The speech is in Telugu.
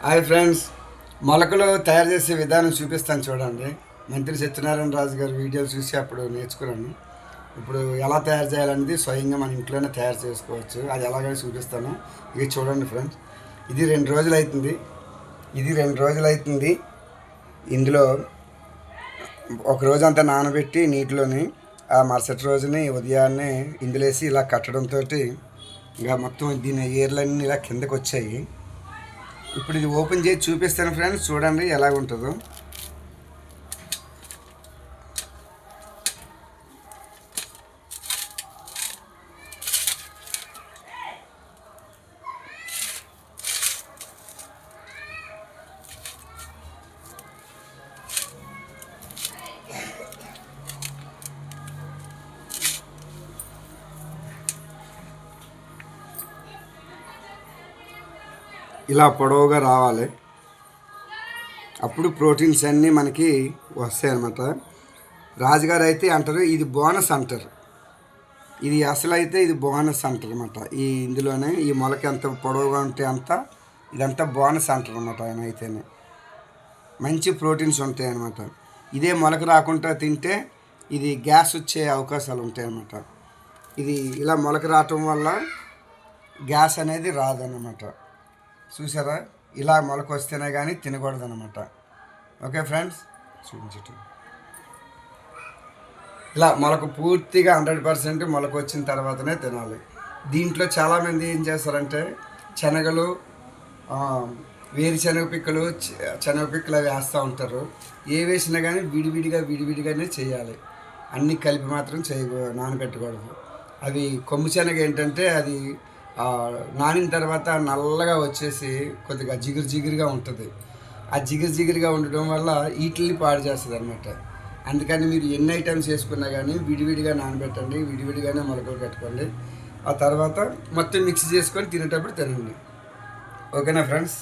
హాయ్ ఫ్రెండ్స్, మొలకలు తయారు చేసే విధానం చూపిస్తాను చూడండి. మంత్రి సత్యనారాయణ రాజు గారి వీడియోలు చూసి అప్పుడు నేర్చుకున్నాను. ఇప్పుడు ఎలా తయారు చేయాలనేది స్వయంగా మన ఇంట్లోనే తయారు చేసుకోవచ్చు. అది ఎలాగైనా చూపిస్తాను. ఇది చూడండి ఫ్రెండ్స్, ఇది 2 రోజులు అవుతుంది. ఇందులో ఒక రోజు అంతా నానబెట్టి నీటిలోని ఆ మరుసటి రోజుని ఉదయాన్నే ఇందులో వేసి ఇలా కట్టడంతో ఇంకా మొత్తం దీని ఏర్లన్నీ ఇలా కిందకు వచ్చాయి. ఇప్పుడు ఇది ఓపెన్ చేసి చూపిస్తాను ఫ్రెండ్స్, చూడండి ఎలాగుంటుందో. ఇలా పొడవుగా రావాలి, అప్పుడు ప్రోటీన్స్ అన్నీ మనకి వస్తాయి అన్నమాట. రాజుగారు అయితే అంటారు ఇది బోనస్ అంటారు. ఇది అసలు అయితే ఇది బోనస్ అంటారు అన్నమాట. ఇందులోనే ఈ మొలక ఎంత పొడవుగా ఉంటే అంత ఇదంతా బోనస్ అంటారు అన్నమాట. ఆయన అయితేనే మంచి ప్రోటీన్స్ ఉంటాయి అన్నమాట. ఇదే మొలక రాకుండా తింటే ఇది గ్యాస్ వచ్చే అవకాశాలు ఉంటాయి అన్నమాట. ఇది ఇలా మొలక రావటం వల్ల గ్యాస్ అనేది రాదన్నమాట. చూసారా, ఇలా మొలక వస్తేనే కానీ తినకూడదు అనమాట. ఓకే ఫ్రెండ్స్, చూపించట ఇలా మొలక పూర్తిగా 100% మొలక వచ్చిన తర్వాతనే తినాలి. దీంట్లో చాలామంది ఏం చేస్తారంటే శనగలు, వేరుశనగ పిక్కలు, శనగపిక్కలు అవి వేస్తూ ఉంటారు. ఏ వేసినా కానీ విడివిడిగానే చేయాలి. అన్నీ కలిపి మాత్రం నానబెట్టకూడదు. అవి కొమ్ము శనగ ఏంటంటే అది నానిన తర్వాత నల్లగా వచ్చేసి కొద్దిగా జిగురుగా ఉంటుంది. ఆ జిగురుగా ఉండడం వల్ల వీటిని పాడు చేస్తుంది అనమాట. అందుకని మీరు ఎన్ని ఐటమ్స్ చేసుకున్నా కానీ విడివిడిగా నానబెట్టండి, విడివిడిగానే మొలకలు కట్టుకోండి. ఆ తర్వాత మొత్తం మిక్స్ చేసుకొని తినేటప్పుడు తినండి. ఓకేనా ఫ్రెండ్స్?